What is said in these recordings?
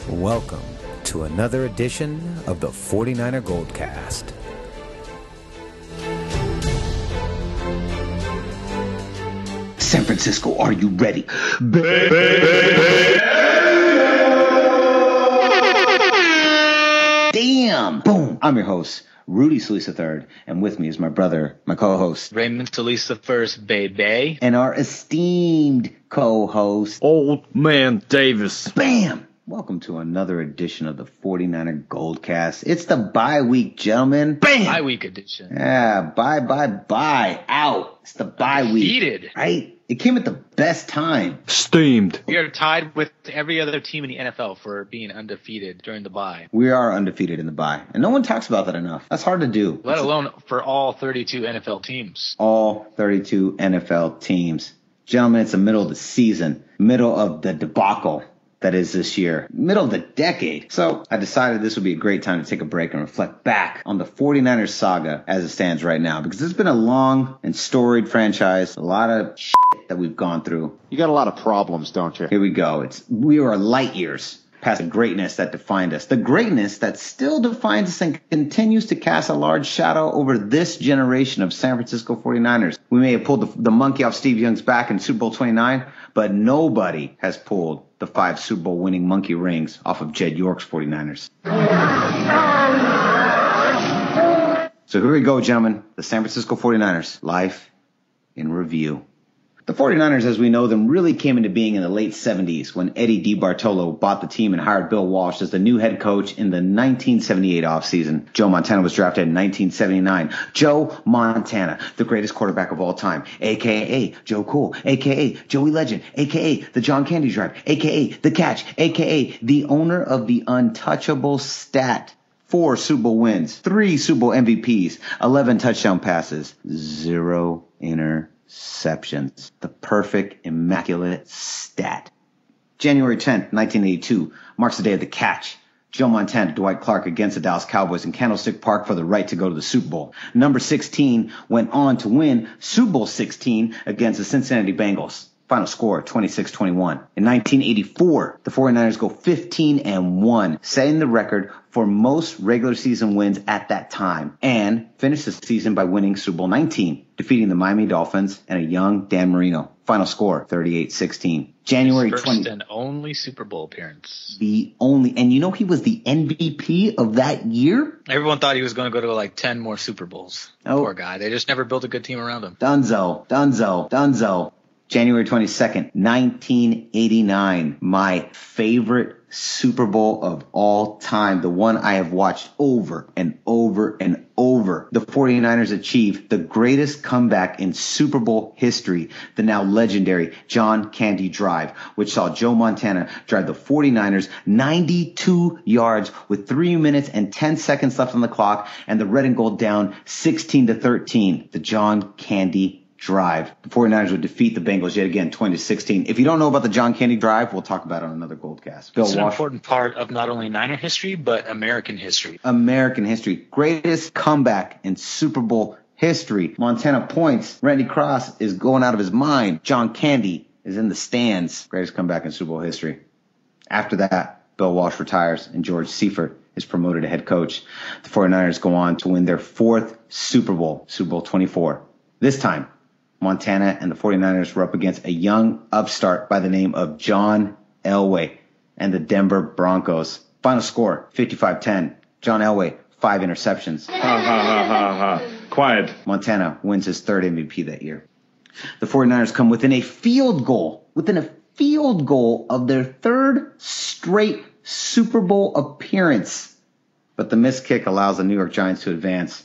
Welcome to another edition of the 49er Goldcast. San Francisco, are you ready? Damn! Boom! I'm your host, Rudy Solis III, and with me is my brother, my co-host, Raymond Solis I, baby. and our esteemed co-host, Old Man Davis. Bam! Welcome to another edition of the 49er Goldcast. It's the bye week, gentlemen. Bam! Bye week edition. Yeah, bye, out. It's the bye week. Undefeated. Right? It came at the best time. Steamed. We are tied with every other team in the NFL for being undefeated during the bye, We are undefeated in the bye. And no one talks about that enough. That's hard to do. let alone for all 32 NFL teams. All 32 NFL teams. Gentlemen, it's the middle of the season, middle of the debacle that is this year, middle of the decade. So I decided this would be a great time to take a break and reflect back on the 49ers saga as it stands right now, because it's been a long and storied franchise, a lot of shit that we've gone through. You got a lot of problems, don't you? Here we go. We are light years past the greatness that defined us, the greatness that still defines us and continues to cast a large shadow over this generation of San Francisco 49ers. We may have pulled the monkey off Steve Young's back in Super Bowl 29, but nobody has pulled the 5 Super Bowl winning monkey rings off of Jed York's 49ers. So here we go, gentlemen. The San Francisco 49ers, life in review. The 49ers, as we know them, really came into being in the late 70s when Eddie DeBartolo bought the team and hired Bill Walsh as the new head coach in the 1978 offseason. Joe Montana was drafted in 1979. Joe Montana, the greatest quarterback of all time, a.k.a. Joe Cool, a.k.a. Joey Legend, a.k.a. the John Candy Drive, a.k.a. the Catch, a.k.a. the owner of the untouchable stat. 4 Super Bowl wins, 3 Super Bowl MVPs, 11 touchdown passes, 0 interceptions. The perfect, immaculate stat. January 10th, 1982 marks the day of the catch. Joe Montana, Dwight Clark against the Dallas Cowboys in Candlestick Park for the right to go to the Super Bowl. Number 16 went on to win Super Bowl 16 against the Cincinnati Bengals. Final score, 26-21. In 1984, the 49ers go 15-1, setting the record for most regular season wins at that time, and finish the season by winning Super Bowl 19, defeating the Miami Dolphins and a young Dan Marino. Final score, 38-16. January 20th. First and only Super Bowl appearance. The only, and you know he was the MVP of that year? Everyone thought he was going to go to like 10 more Super Bowls. Oh. Poor guy. They just never built a good team around him. Dunzo. January 22nd, 1989, my favorite Super Bowl of all time, the one I have watched over and over and over. The 49ers achieved the greatest comeback in Super Bowl history, the now legendary John Candy Drive, which saw Joe Montana drive the 49ers 92 yards with 3 minutes and 10 seconds left on the clock, and the red and gold down 16-13. The John Candy Drive. The 49ers would defeat the Bengals yet again, 20-16. If you don't know about the John Candy Drive, we'll talk about it on another Goldcast. It's an important part of not only Niner history, but American history. American history. Greatest comeback in Super Bowl history. Montana points. Randy Cross is going out of his mind. John Candy is in the stands. Greatest comeback in Super Bowl history. After that, Bill Walsh retires and George Seifert is promoted to head coach. The 49ers go on to win their 4th Super Bowl, Super Bowl 24. This time, Montana and the 49ers were up against a young upstart by the name of John Elway and the Denver Broncos. Final score, 55-10. John Elway, 5 interceptions. Quiet. Montana wins his 3rd MVP that year. The 49ers come within a field goal of their 3rd straight Super Bowl appearance. But the missed kick allows the New York Giants to advance.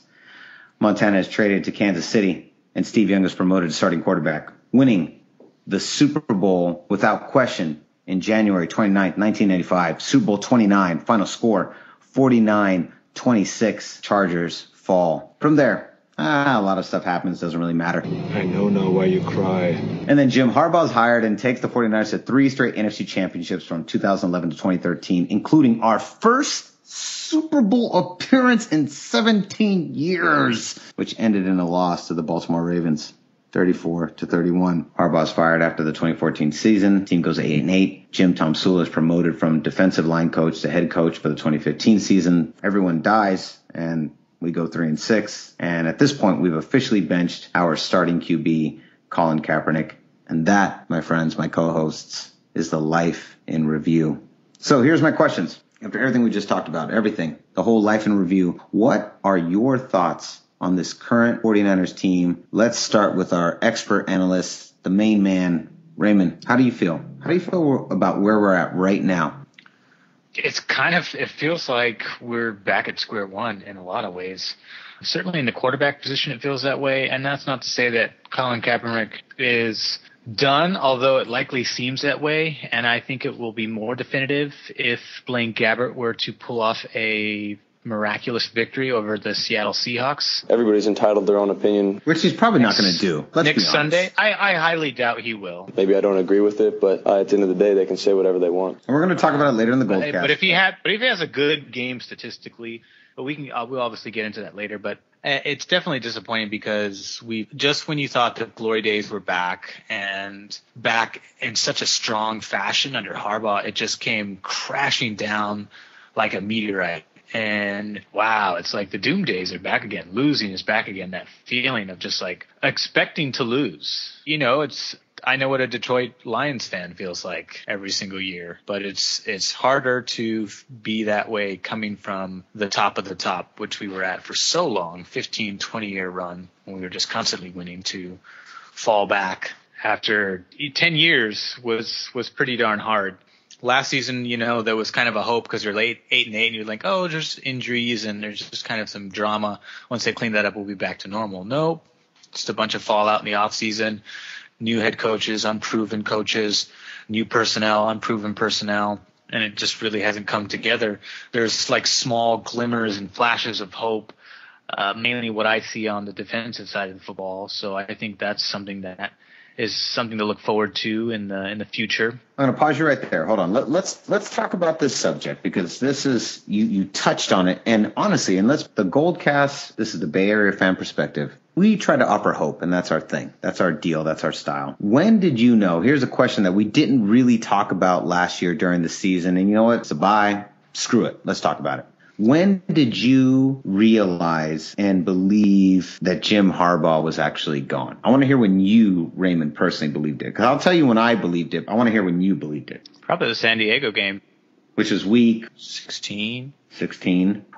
Montana is traded to Kansas City, and Steve Young is promoted to starting quarterback, winning the Super Bowl without question in January 29th, 1995. Super Bowl 29, final score, 49-26. Chargers fall. From there, a lot of stuff happens, doesn't really matter. I know now why you cry. And then Jim Harbaugh's hired and takes the 49ers to 3 straight NFC championships from 2011 to 2013, including our first Super Bowl appearance in 17 years, which ended in a loss to the Baltimore Ravens, 34-31. Harbaugh's fired after the 2014 season. Team goes 8-8. Jim Tomsula is promoted from defensive line coach to head coach for the 2015 season. Everyone dies, and we go 3-6. And at this point, we've officially benched our starting QB, Colin Kaepernick. And that, my friends, my co-hosts, is the life in review. So here's my questions. After everything we just talked about, everything, the whole life in review, what are your thoughts on this current 49ers team? Let's start with our expert analyst, the main man, Raymond. How do you feel? How do you feel about where we're at right now? It feels like we're back at square one in a lot of ways. Certainly in the quarterback position, it feels that way. And that's not to say that Colin Kaepernick is done, although it likely seems that way. And I think it will be more definitive if Blaine Gabbert were to pull off a miraculous victory over the Seattle Seahawks. Everybody's entitled to their own opinion. Which he's probably not going to do. Next Sunday, I highly doubt he will. Maybe I don't agree with it, but at the end of the day, they can say whatever they want. And we're going to talk about it later in the Goldcast. But if he has a good game statistically, but we'll obviously get into that later. But it's definitely disappointing because just when you thought the glory days were back and back in such a strong fashion under Harbaugh, it just came crashing down like a meteorite. And wow, it's like the doom days are back again. Losing is back again. That feeling of just like expecting to lose. I know what a Detroit Lions fan feels like every single year, but it's harder to be that way coming from the top of the top, which we were at for so long, 15, 20-year run when we were just constantly winning, to fall back after 10 years was pretty darn hard. Last season, there was kind of a hope because you're late 8-8 and you're like, oh, there's injuries and there's just kind of some drama. Once they clean that up, we'll be back to normal. Nope. Just a bunch of fallout in the offseason. New head coaches, unproven coaches, new personnel, unproven personnel. And it just really hasn't come together. There's like small glimmers and flashes of hope, mainly what I see on the defensive side of the football. So I think that's something that is something to look forward to in the future. I'm going to pause you right there. Hold on. Let's talk about this subject because this is you touched on it. And honestly, the Goldcast, this is the Bay Area fan perspective. We try to offer hope, and that's our thing. That's our deal. That's our style. When did you know? Here's a question that we didn't really talk about last year during the season. And you know what? It's a bye. Screw it. Let's talk about it. When did you realize and believe that Jim Harbaugh was actually gone? I want to hear when you, Raymond, personally believed it. Because I'll tell you when I believed it. I want to hear when you believed it. Probably the San Diego game. Which was week 16.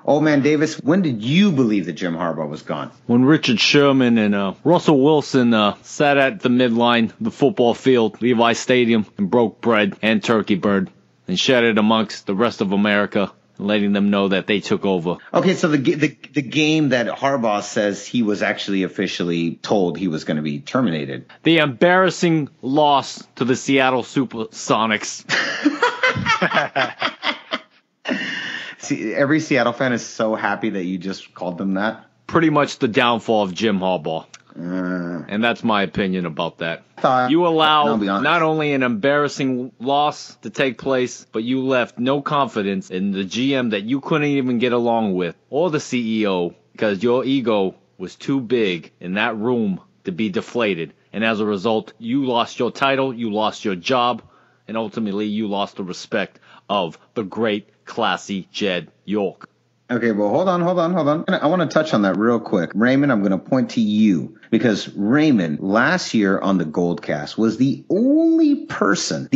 Old man Davis, when did you believe that Jim Harbaugh was gone? When Richard Sherman and Russell Wilson sat at the midline, the football field, Levi Stadium, and broke bread and turkey bird and shared it amongst the rest of America, letting them know that they took over. Okay, so the game that Harbaugh says he was actually officially told he was going to be terminated. The embarrassing loss to the Seattle Supersonics. See, every Seattle fan is so happy that you just called them that. Pretty much the downfall of Jim Harbaugh. And that's my opinion about that. You allow not only an embarrassing loss to take place, but you left no confidence in the GM that you couldn't even get along with, or the CEO, because your ego was too big in that room to be deflated. And as a result, you lost your title, you lost your job, and ultimately you lost the respect of the great, classy Jed York. Okay, well, hold on. I want to touch on that real quick. Raymond, I'm going to point to you because Raymond last year on the Goldcast was the only person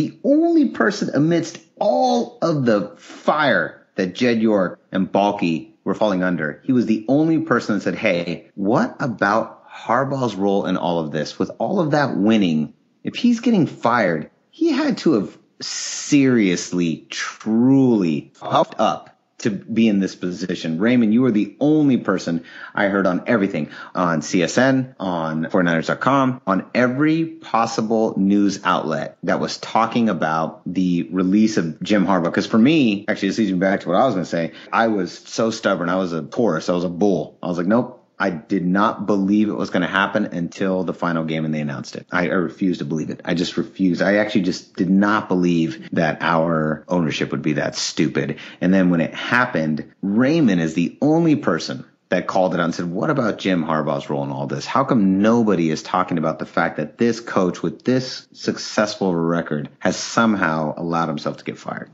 amidst all of the fire that Jed York and Balky were falling under. He was the only person that said, hey, what about Harbaugh's role in all of this? With all of that winning, if he's getting fired, he had to have seriously, truly puffed up to be in this position. Raymond, you were the only person I heard on everything, on CSN, on 49ers.com, on every possible news outlet that was talking about the release of Jim Harbaugh. Because for me, actually, this leads me back to what I was going to say. I was so stubborn. I was a Taurus. I was a bull. I was like, nope. I did not believe it was going to happen until the final game and they announced it. I refused to believe it. I just refused. I actually just did not believe that our ownership would be that stupid. And then when it happened, Raymond is the only person that called it out and said, what about Jim Harbaugh's role in all this? How come nobody is talking about the fact that this coach with this successful of a record has somehow allowed himself to get fired?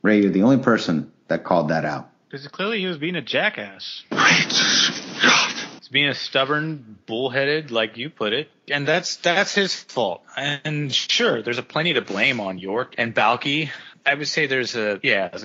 Ray, you're the only person that called that out. Because clearly he was being a jackass. God. He's being a stubborn, bullheaded, like you put it. And that's his fault. And sure, there's plenty to blame on York and Balky. I would say there's a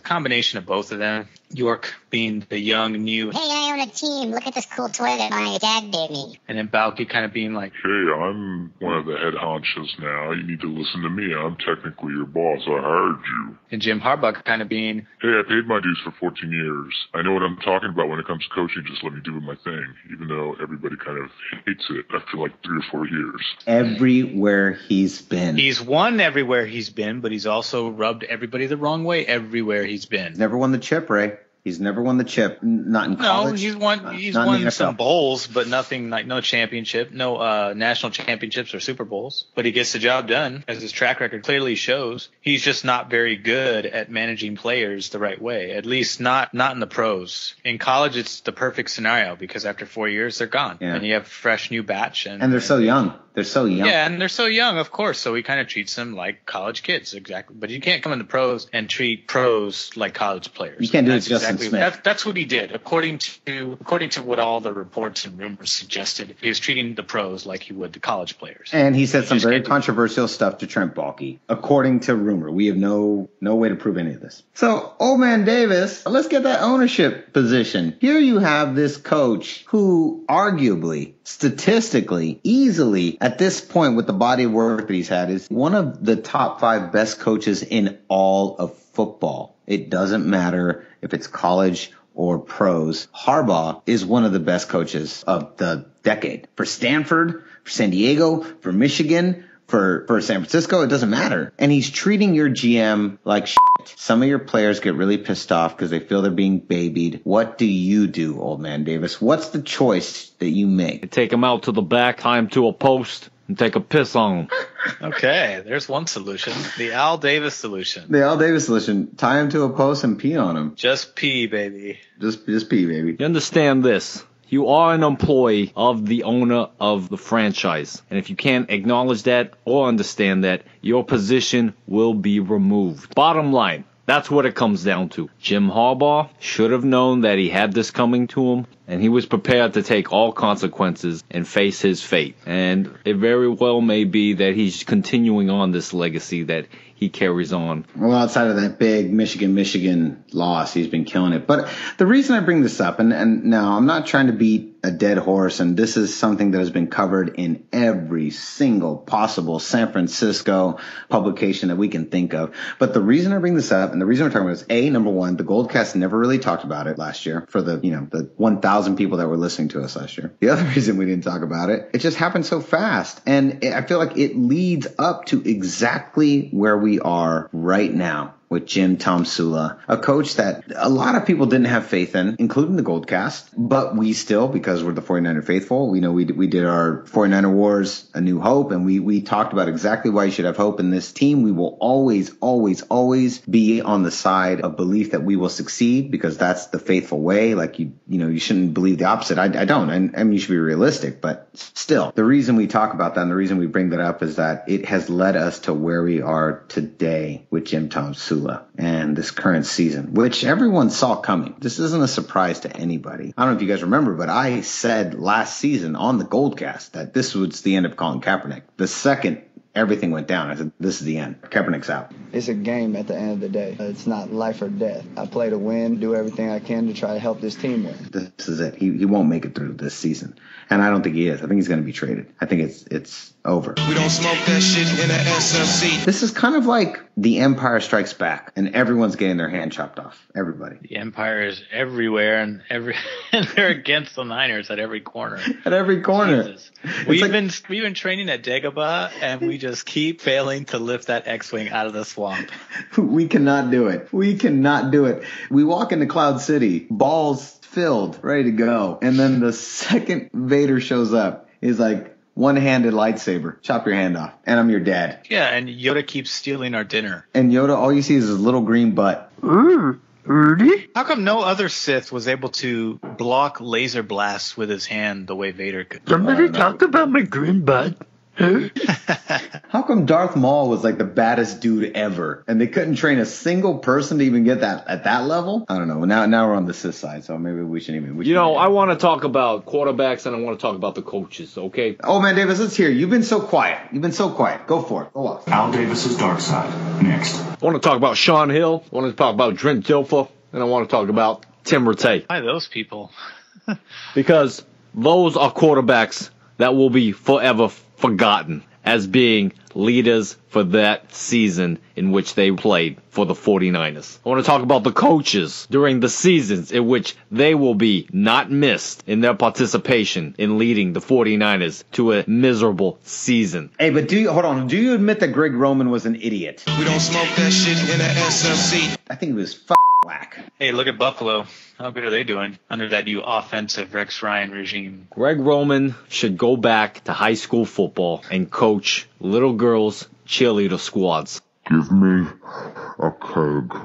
combination of both of them. York being the young, new, hey, I own a team. Look at this cool toy that my dad gave me. And then Balky kind of being like, hey, I'm one of the head honchos now. You need to listen to me. I'm technically your boss. I hired you. And Jim Harbaugh kind of being, hey, I paid my dues for 14 years. I know what I'm talking about when it comes to coaching. Just let me do my thing, even though everybody kind of hates it after like 3 or 4 years. Everywhere he's been. He's won everywhere he's been, but he's also rubbed everybody the wrong way everywhere he's been. Never won the chip, Ray. He's never won the chip. Not in college. No, he's won some bowls, but nothing like no championship, no national championships or Super Bowls. But he gets the job done, as his track record clearly shows. He's just not very good at managing players the right way. At least not in the pros. In college, it's the perfect scenario because after 4 years, they're gone, and you have a fresh new batch. And they're so young. They're so young. Yeah, and they're so young, of course. So he kind of treats them like college kids, exactly. But you can't come in the pros and treat pros like college players. You can't do it, Justin Smith. That's what he did, according to what all the reports and rumors suggested. He was treating the pros like he would the college players. And he said some very controversial stuff to Trent Baalke, according to rumor. We have no way to prove any of this. So, Old Man Davis, let's get that ownership position. Here you have this coach who arguably, statistically, easily, at this point with the body of work that he's had, is one of the top 5 best coaches in all of football. It doesn't matter if it's college or pros. Harbaugh is one of the best coaches of the decade. For Stanford, for San Diego, for Michigan, for San Francisco, it doesn't matter. And he's treating your GM like shit. Some of your players get really pissed off because they feel they're being babied. What do you do, Old Man Davis? What's the choice that you make? You take him out to the back, tie him to a post, and take a piss on him. Okay, there's one solution. The Al Davis solution. The Al Davis solution. Tie him to a post and pee on him. Just pee, baby. Just pee, baby. You understand this. You are an employee of the owner of the franchise. And if you can't acknowledge that or understand that, your position will be removed. Bottom line, that's what it comes down to. Jim Harbaugh should have known that he had this coming to him, and he was prepared to take all consequences and face his fate. And it very well may be that he's continuing on this legacy that he carries on. Well, outside of that big Michigan loss, he's been killing it. But the reason I bring this up, and now I'm not trying to beat a dead horse, and this is something that has been covered in every single possible San Francisco publication that we can think of. But the reason I bring this up, and the reason we're talking about it is, number one, the Goldcast never really talked about it last year for the 1,000 people that were listening to us last year. The other reason we didn't talk about it, it just happened so fast. And I feel like it leads up to exactly where we are right now with Jim Tomsula, a coach that a lot of people didn't have faith in, including the Goldcast. But we still, because we're the 49er faithful, we know we did our 49er Wars, A New Hope, and we talked about exactly why you should have hope in this team. We will always, always, always be on the side of belief that we will succeed, because that's the faithful way. Like, you shouldn't believe the opposite. I don't. And you should be realistic. But still, the reason we talk about that and the reason we bring that up is that it has led us to where we are today with Jim Tomsula and this current season, which everyone saw coming. This isn't a surprise to anybody. I don't know if you guys remember, but I said last season on the Goldcast that this was the end of Colin Kaepernick. The second everything went down, I said, this is the end. Kaepernick's out. It's a game at the end of the day. It's not life or death. I play to win, do everything I can to try to help this team win. This is it. He won't make it through this season. And I don't think he is. I think he's going to be traded. I think it's over. We don't smoke that shit in the SMC. This is kind of like The Empire Strikes Back, and everyone's getting their hand chopped off. Everybody. The Empire is everywhere, and they're against the Niners at every corner. At every corner. Jesus. We've been training at Dagobah, and we just keep failing to lift that X-wing out of the swamp. We cannot do it. We cannot do it. We walk into Cloud City, balls filled, ready to go, and then the second Vader shows up, he's like, one-handed lightsaber, chop your hand off, and I'm your dad. Yeah, and Yoda keeps stealing our dinner. And Yoda, all you see is his little green butt. Rudy? How come no other Sith was able to block laser blasts with his hand the way Vader could? Somebody talk about my green bud. How come Darth Maul was like the baddest dude ever, and they couldn't train a single person to even get that at that level? I don't know. Now we're on the Sith side, so maybe we shouldn't even. I want to talk about quarterbacks and I want to talk about the coaches. Okay. Oh man, Davis, let's hear. You've been so quiet. Go for it. Go off. Al Davis's dark side. Next. I want to talk about Sean Hill. I want to talk about Trent Dilfer, and I want to talk about Tim Rattay. Why those people? Because those are quarterbacks that will be forever forgotten as being leaders for that season in which they played for the 49ers. I want to talk about the coaches during the seasons in which they will be not missed in their participation in leading the 49ers to a miserable season. Hey, but do you admit that Greg Roman was an idiot? We don't smoke that shit in the SMC. I think he was whack. Hey, look at Buffalo. How good are they doing under that new offensive Rex Ryan regime? Greg Roman should go back to high school football and coach little girls' cheerleader squads. Give me a keg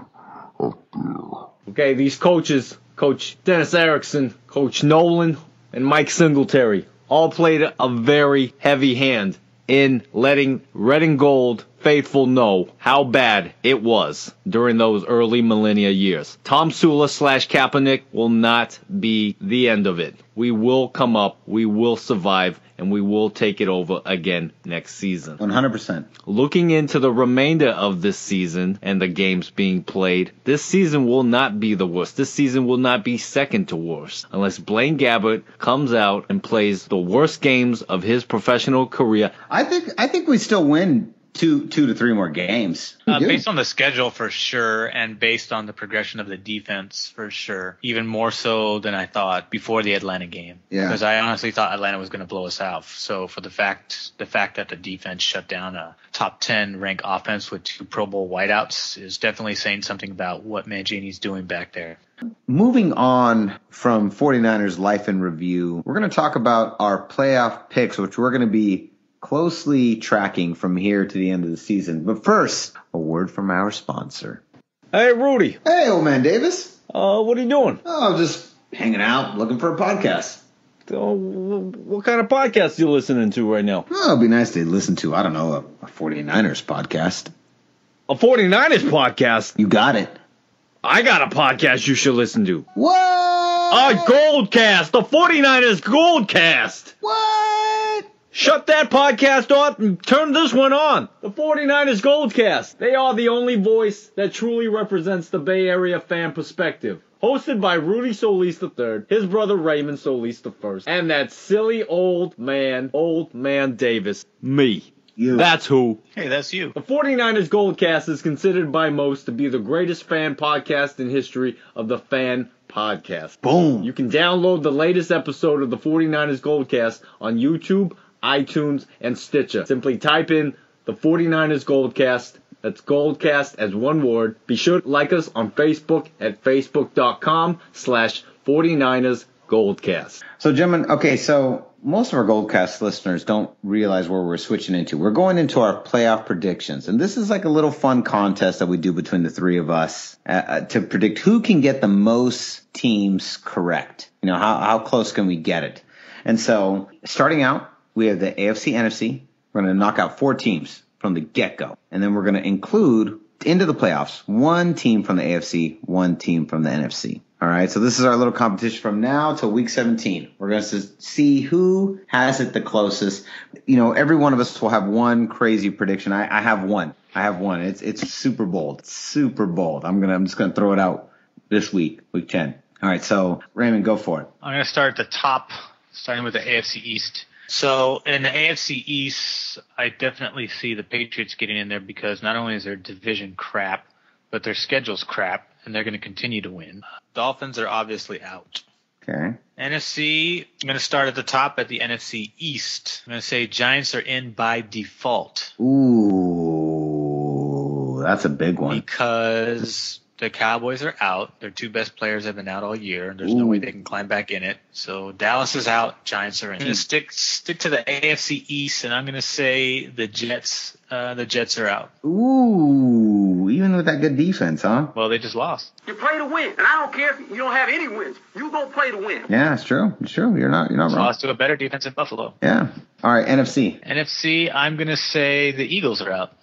of beer. Okay, these coaches, Coach Dennis Erickson, Coach Nolan, and Mike Singletary, all played a very heavy hand in letting Red and Gold faithful know how bad it was during those early millennia years. Tom Sula / Kaepernick will not be the end of it. We will come up, we will survive, and we will take it over again next season. 100%. Looking into the remainder of this season and the games being played, this season will not be the worst. This season will not be second to worst unless Blaine Gabbert comes out and plays the worst games of his professional career. I think we still win 2 to 3 more games. Based on the schedule, for sure, and based on the progression of the defense, for sure. Even more so than I thought before the Atlanta game. Yeah. Because I honestly thought Atlanta was going to blow us out. So for the fact that the defense shut down a top 10 ranked offense with 2 Pro Bowl wideouts is definitely saying something about what Mangini's doing back there. Moving on from 49ers Life in Review, we're going to talk about our playoff picks, which we're going to be closely tracking from here to the end of the season. But first, a word from our sponsor. Hey, Rudy. Hey, old man Davis. What are you doing? Oh, just hanging out, looking for a podcast. What kind of podcast are you listening to right now? Oh, it'd be nice to listen to, I don't know, a 49ers podcast. A 49ers podcast? You got it. I got a podcast you should listen to. What? A Goldcast. The 49ers Goldcast. What? Shut that podcast off and turn this one on. The 49ers Goldcast. They are the only voice that truly represents the Bay Area fan perspective. Hosted by Rudy Solis III, his brother Raymond Solis I, and that silly old man Davis, me. You. That's who. Hey, that's you. The 49ers Goldcast is considered by most to be the greatest fan podcast in history of the fan podcast. Boom. You can download the latest episode of the 49ers Goldcast on YouTube, iTunes, and Stitcher. Simply type in the 49ers Goldcast. That's Goldcast as one word. Be sure to like us on Facebook at facebook.com/49ers Goldcast. So, gentlemen, okay, so most of our Goldcast listeners don't realize where we're switching into. We're going into our playoff predictions. And this is like a little fun contest that we do between the three of us to predict who can get the most teams correct. You know, how close can we get it? And so, starting out, we have the AFC, NFC. We're going to knock out 4 teams from the get-go. And then we're going to include into the playoffs 1 team from the AFC, 1 team from the NFC. All right, so this is our little competition from now till week 17. We're going to see who has it the closest. You know, every one of us will have one crazy prediction. I have one. It's super bold. It's super bold. I'm just going to throw it out this week 10. All right, so Raymond, go for it. I'm going to start at the top, starting with the AFC East. So in the AFC East, I definitely see the Patriots getting in there because not only is their division crap, but their schedule's crap, and they're going to continue to win. Dolphins are obviously out. Okay. NFC, I'm going to start at the top at the NFC East. I'm going to say Giants are in by default. Ooh, that's a big one. Because The Cowboys are out. Their two best players have been out all year. There's no way they can climb back in it. So Dallas is out. Giants are in. I'm going to stick to the AFC East, and I'm going to say the Jets. The Jets are out. Ooh, even with that good defense, huh? Well, they just lost. You play to win, and I don't care if you don't have any wins. You go play to win. Yeah, it's true. It's true. You're not wrong. Lost to a better defense in Buffalo. Yeah. All right, NFC. NFC, I'm going to say the Eagles are out.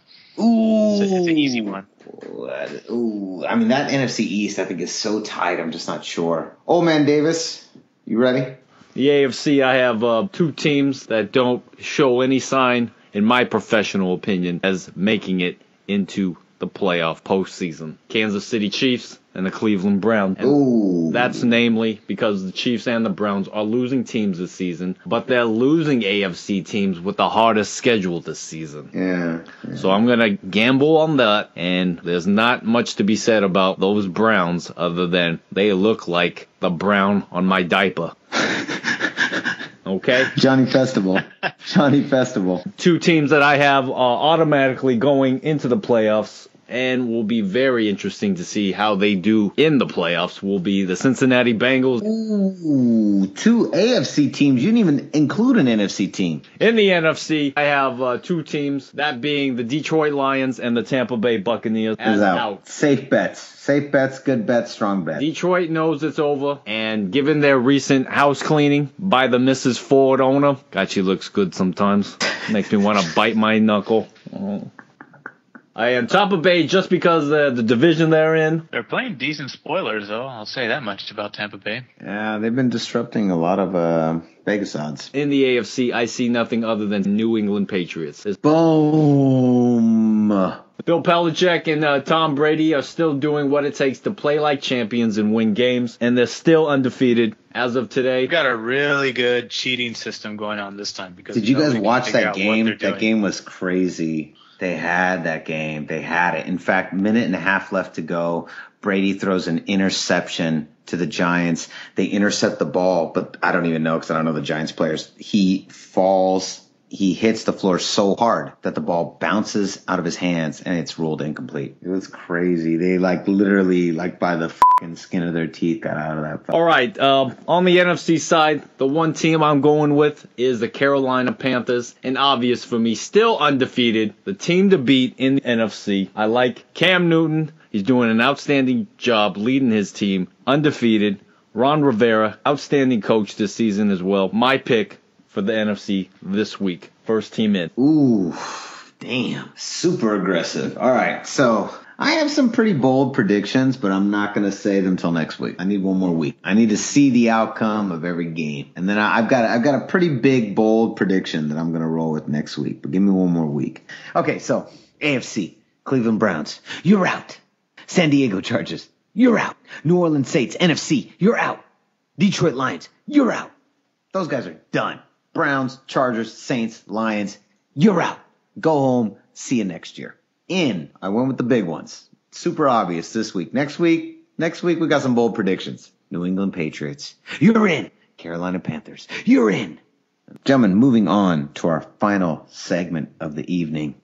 Ooh. It's an easy one. Ooh. I mean, that NFC East, I think, is so tight. I'm just not sure. Old man Davis, you ready? The AFC, I have two teams that don't show any sign, in my professional opinion, as making it into the playoff postseason. Kansas City Chiefs and the Cleveland Browns. Ooh. That's namely because the Chiefs and the Browns are losing teams this season, but they're losing AFC teams with the hardest schedule this season. Yeah. So I'm going to gamble on that, and there's not much to be said about those Browns other than they look like the brown on my diaper. Okay? Johnny Festival. Two teams that I have automatically going into the playoffs and will be very interesting to see how they do in the playoffs will be the Cincinnati Bengals. Ooh, two AFC teams. You didn't even include an NFC team. In the NFC, I have two teams, that being the Detroit Lions and the Tampa Bay Buccaneers. As out. Safe bets, good bets, strong bets. Detroit knows it's over, and given their recent house cleaning by the Mrs. Ford owner, God, she looks good sometimes. Makes me want to bite my knuckle. I am Tampa Bay just because the division they're in. They're playing decent spoilers, though. I'll say that much about Tampa Bay. Yeah, they've been disrupting a lot of Vegas odds. In the AFC, I see nothing other than New England Patriots. Boom. Bill Belichick and Tom Brady are still doing what it takes to play like champions and win games, and they're still undefeated as of today. We've got a really good cheating system going on this time. Because did you guys watch that game? That game was crazy. They had that game. They had it. In fact, minute and a half left to go. Brady throws an interception to the Giants. They intercept the ball, but I don't even know because I don't know the Giants players. He falls. He hits the floor so hard that the ball bounces out of his hands and it's ruled incomplete. It was crazy. They literally by the fucking skin of their teeth got out of that. All right. On the NFC side, the one team I'm going with is the Carolina Panthers. And obvious for me, still undefeated. The team to beat in the NFC. I like Cam Newton. He's doing an outstanding job leading his team. Undefeated. Ron Rivera, outstanding coach this season as well. My pick for the NFC this week. First team in. Ooh, damn. Super aggressive. All right, so I have some pretty bold predictions, but I'm not going to say them till next week. I need one more week. I need to see the outcome of every game. And then I've got a pretty big, bold prediction that I'm going to roll with next week. But give me one more week. Okay, so AFC, Cleveland Browns, you're out. San Diego Chargers, you're out. New Orleans Saints, NFC, you're out. Detroit Lions, you're out. Those guys are done. Browns, Chargers, Saints, Lions, you're out. Go home. See you next year. I went with the big ones. Super obvious this week. Next week we got some bold predictions. New England Patriots, you're in. Carolina Panthers, you're in. Gentlemen, moving on to our final segment of the evening.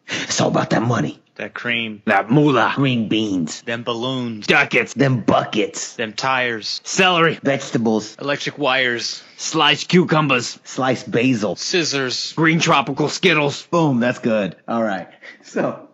It's all about that money. That cream. That moolah. Green beans. Them balloons. Ducats. Them buckets. Them tires. Celery. Vegetables. Electric wires. Sliced cucumbers. Sliced basil. Scissors. Green tropical Skittles. Boom, that's good. All right. So,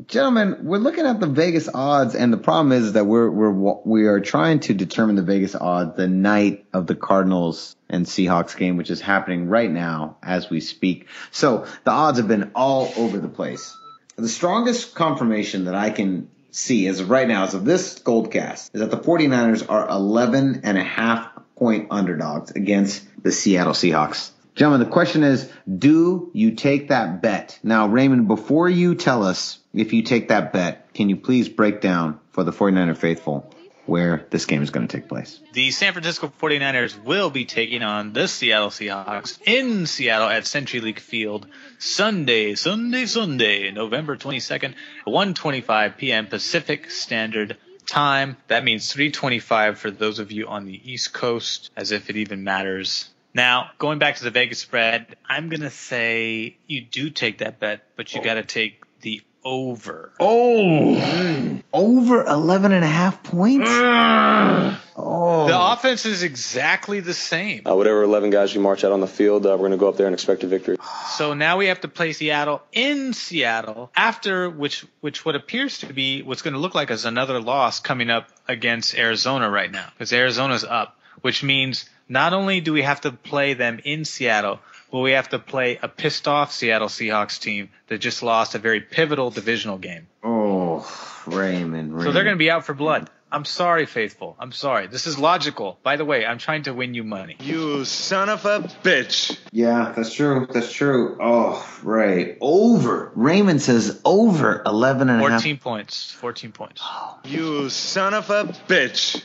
gentlemen, we're looking at the Vegas odds, and the problem is that we are trying to determine the Vegas odds the night of the Cardinals and Seahawks game, which is happening right now as we speak. So the odds have been all over the place. The strongest confirmation that I can see as of right now, as of this Goldcast, is that the 49ers are 11.5-point underdogs against the Seattle Seahawks. Gentlemen, the question is, do you take that bet? Now, Raymond, before you tell us if you take that bet, can you please break down for the 49er faithful where this game is going to take place? The San Francisco 49ers will be taking on the Seattle Seahawks in Seattle at CenturyLink Field Sunday, November 22nd, 1:25 p.m. Pacific Standard Time. That means 3:25 for those of you on the East Coast, as if it even matters. Now, going back to the Vegas spread, I'm going to say you do take that bet, but you got to take the over. Over 11.5 points? The offense is exactly the same. Whatever 11 guys we march out on the field, we're going to go up there and expect a victory. So now we have to play Seattle in Seattle after which what appears to be what's going to look like as another loss coming up against Arizona right now, because Arizona's up, which means not only do we have to play them in Seattle, but we have to play a pissed off Seattle Seahawks team that just lost a very pivotal divisional game. Raymond. So they're going to be out for blood. I'm sorry, faithful. I'm sorry. This is logical. By the way, I'm trying to win you money. You son of a bitch. Yeah, that's true. Oh, right. Over. Raymond says over 11.5. 14 points. You son of a bitch.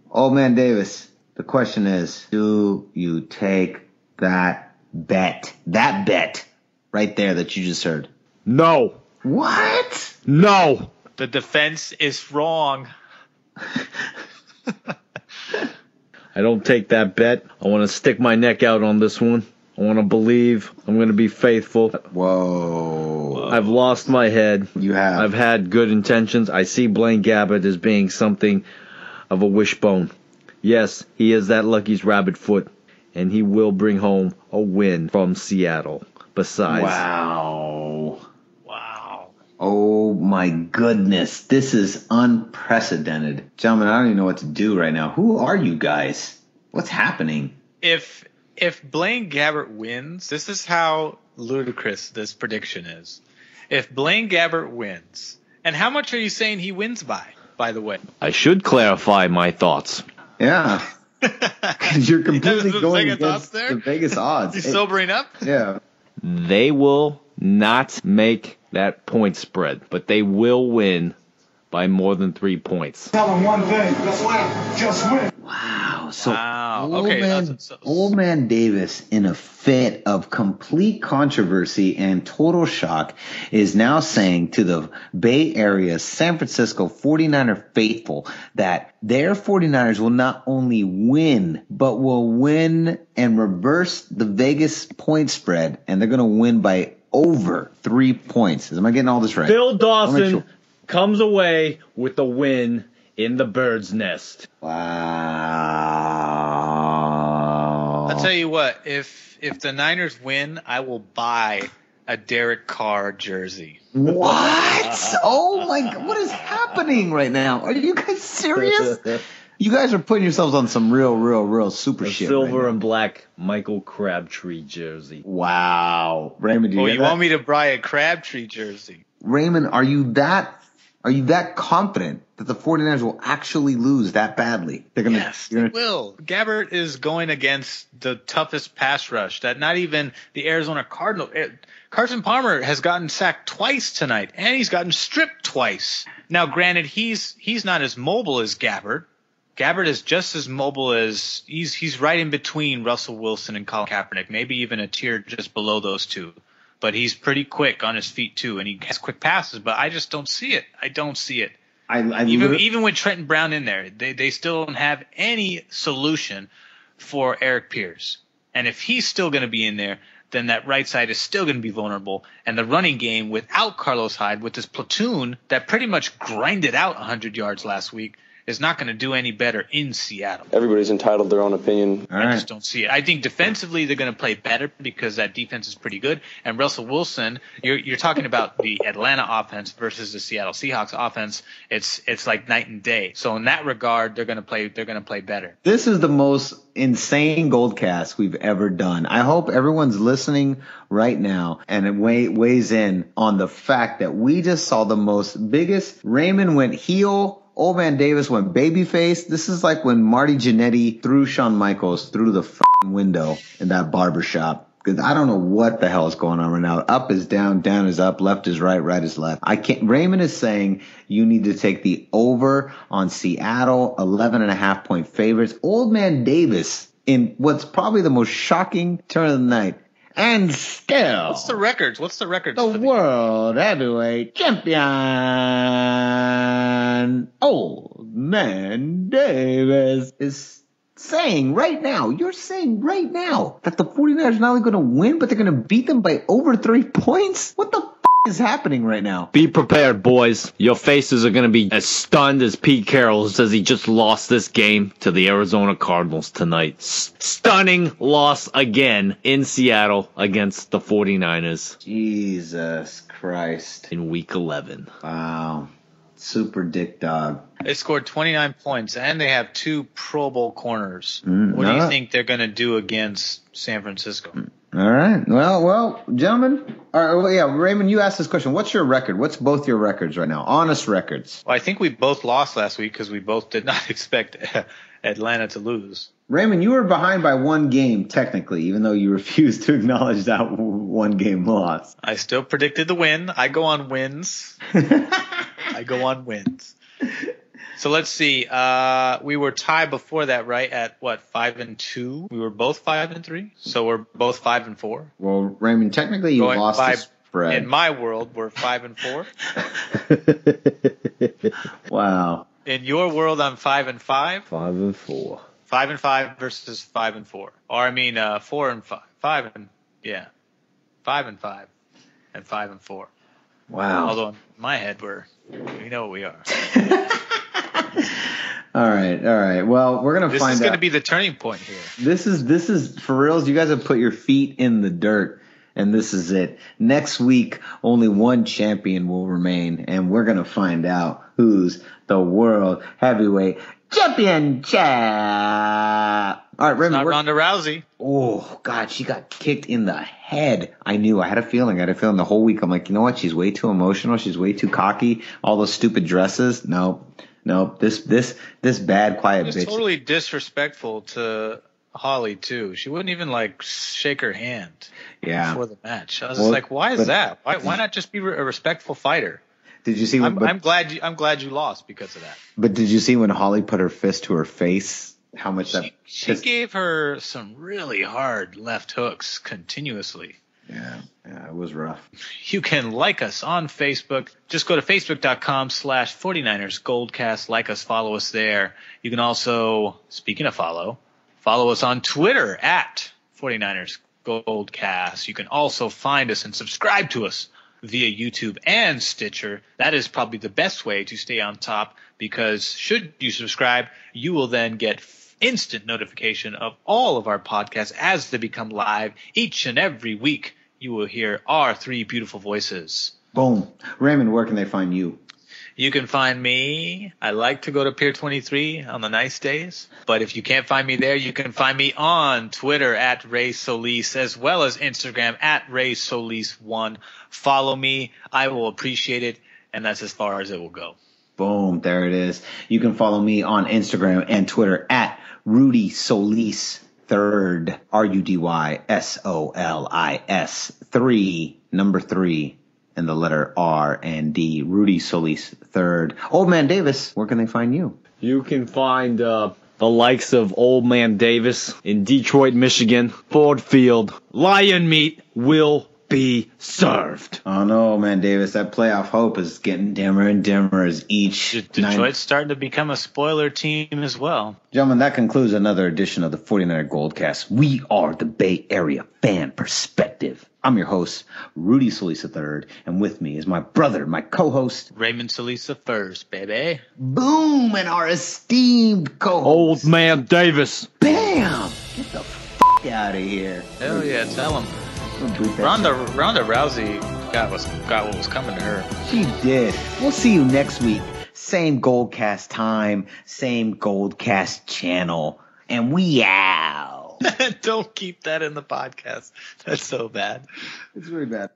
Old man Davis, the question is, do you take that bet? That bet right there that you just heard. No. What? No. The defense is wrong. I don't take that bet. I want to stick my neck out on this one. I want to believe. I'm going to be faithful. Whoa. I've lost my head. You have. I've had good intentions. I see Blaine Gabbert as being something of a wishbone. Yes, he is that Lucky's rabbit foot, and he will bring home a win from Seattle. Besides. Wow. Oh my goodness. This is unprecedented. Gentlemen, I don't even know what to do right now. Who are you guys? What's happening? If Blaine Gabbert wins, this is how ludicrous this prediction is. If Blaine Gabbert wins, and how much are you saying he wins by the way? I should clarify my thoughts. Yeah. Because you're completely going against the Vegas odds. You sobering up? Yeah. They will not make that point spread, but they will win by more than 3 points. Tell them one thing. Let's win. Just win. Wow. So Okay. Old man Davis, in a fit of complete controversy and total shock, is now saying to the Bay Area San Francisco 49er faithful that their 49ers will not only win, but will win and reverse the Vegas point spread, and they're going to win by over 3 points. Am I getting all this right? Phil Dawson comes away with the win in the bird's nest. Wow. I'll tell you what, if the Niners win, I will buy a Derek Carr jersey. What? Oh my God. What is happening right now? Are you guys serious? You guys are putting yourselves on some real super shit. Silver and black Michael Crabtree jersey. Wow. Raymond, do you want me to buy a Crabtree jersey? Raymond, are you that confident that the 49ers will actually lose that badly? Yes, they will. Gabbert is going against the toughest pass rush that not even the Arizona Cardinals. Carson Palmer has gotten sacked twice tonight, and he's gotten stripped twice. Now, granted, he's not as mobile as Gabbert. Gabbert is just as mobile as he's right in between Russell Wilson and Colin Kaepernick, maybe even a tier just below those two. But he's pretty quick on his feet too, and he has quick passes. But I just don't see it. I don't see it. Even with Trenton Brown in there, they still don't have any solution for Eric Pierce. And if he's still going to be in there, then that right side is still going to be vulnerable. And the running game without Carlos Hyde, with this platoon that pretty much grinded out 100 yards last week, is not going to do any better in Seattle. Everybody's entitled to their own opinion. I just don't see it. I think defensively they're going to play better because that defense is pretty good. And Russell Wilson, you're talking about the Atlanta offense versus the Seattle Seahawks offense. It's like night and day. So in that regard, they're going to play better. This is the most insane Goldcast we've ever done. I hope everyone's listening right now and it weighs in on the fact that we just saw the biggest. Raymond went heel. Old man Davis went babyface. This is like when Marty Jannetty threw Shawn Michaels through the window in that barbershop. Because I don't know what the hell is going on right now. Up is down, down is up, left is right, right is left. Raymond is saying you need to take the over on Seattle, 11.5 point favorites. Old man Davis, in what's probably the most shocking turn of the night. And still, what's the records? The world heavyweight champion, Old Man Davis, is saying right now, you're saying right now that the 49ers are not only going to win, but they're going to beat them by over 3 points? What the is happening right now? Be prepared, boys. Your faces are going to be as stunned as Pete Carroll says he just lost this game to the Arizona Cardinals tonight. Stunning loss again in Seattle against the 49ers. Jesus Christ. In week 11. Wow. Super dick dog. They scored 29 points, and they have 2 Pro Bowl corners. What do you think they're going to do against San Francisco? All right. Well, gentlemen. All right, yeah, Raymond, you asked this question. What's your record? What's both your records right now? Honest records. Well, I think we both lost last week because we both did not expect Atlanta to lose. Raymond, you were behind by 1 game, technically, even though you refused to acknowledge that 1 game loss. I still predicted the win. I go on wins. So let's see. We were tied before that, right? At what, 5-2? We were both 5-3. So we're both 5-4. Well, Raymond, technically you lost the spread. In my world, we're 5-4. Wow. In your world, I'm 5-5. 5-4. 5-5 versus 5-4. Or I mean, 4-5. 5 and 5 and 5-4. Wow. Although in my head, we know what we are. All right. Well, we're gonna find out. This is gonna be the turning point here. This is for reals. You guys have put your feet in the dirt, and this is it. Next week, only one champion will remain, and we're gonna find out who's the world heavyweight champion. All right, Raymond. It's not Ronda Rousey. Oh God, she got kicked in the head. I knew. I had a feeling the whole week. I'm like, you know what? She's way too emotional. She's way too cocky. All those stupid dresses. Nope. This bad, quiet bitch. It's totally disrespectful to Holly too. She wouldn't even shake her hand. Yeah. Before the match. I was just like, why is that? Why not just be a respectful fighter? Did you see? I'm glad you lost because of that. But did you see when Holly put her fist to her face? How much she gave her some really hard left hooks continuously. Yeah, it was rough. You can like us on Facebook. Just go to facebook.com/49ers Goldcast. Like us, follow us there. You can also, speaking of follow us on Twitter at 49ers Goldcast. You can also find us and subscribe to us via YouTube and Stitcher. That is probably the best way to stay on top, because should you subscribe, you will then get instant notification of all of our podcasts as they become live each and every week. You will hear our 3 beautiful voices. Boom. Raymond, where can they find you? You can find me. I like to go to Pier 23 on the nice days. But if you can't find me there, you can find me on Twitter at Ray Solis, as well as Instagram at Ray Solis1. Follow me. I will appreciate it. And that's as far as it will go. Boom. There it is. You can follow me on Instagram and Twitter at Rudy Solis 3rd. RUDYSOLIS 3, number 3. And the letter R and D. Rudy Solis 3rd. Old Man Davis, where can they find you? You can find the likes of Old Man Davis in Detroit, Michigan, Ford Field. Lion meat will be served. Oh no, man, Davis, that playoff hope is getting dimmer and dimmer as each Detroit's starting to become a spoiler team as well. Gentlemen, that concludes another edition of the 49er Goldcast. We are the Bay Area Fan Perspective. I'm your host, Rudy Solis III, and with me is my brother, my co-host, Raymond Solis first, baby. Boom, and our esteemed co-host, Old Man Davis. Bam! Get the f*** out of here. Hell yeah, tell him. Ronda Rousey got what was coming to her. She did. We'll see you next week. Same Goldcast time, same Goldcast channel, and we out. Don't keep that in the podcast. That's so bad. It's really bad.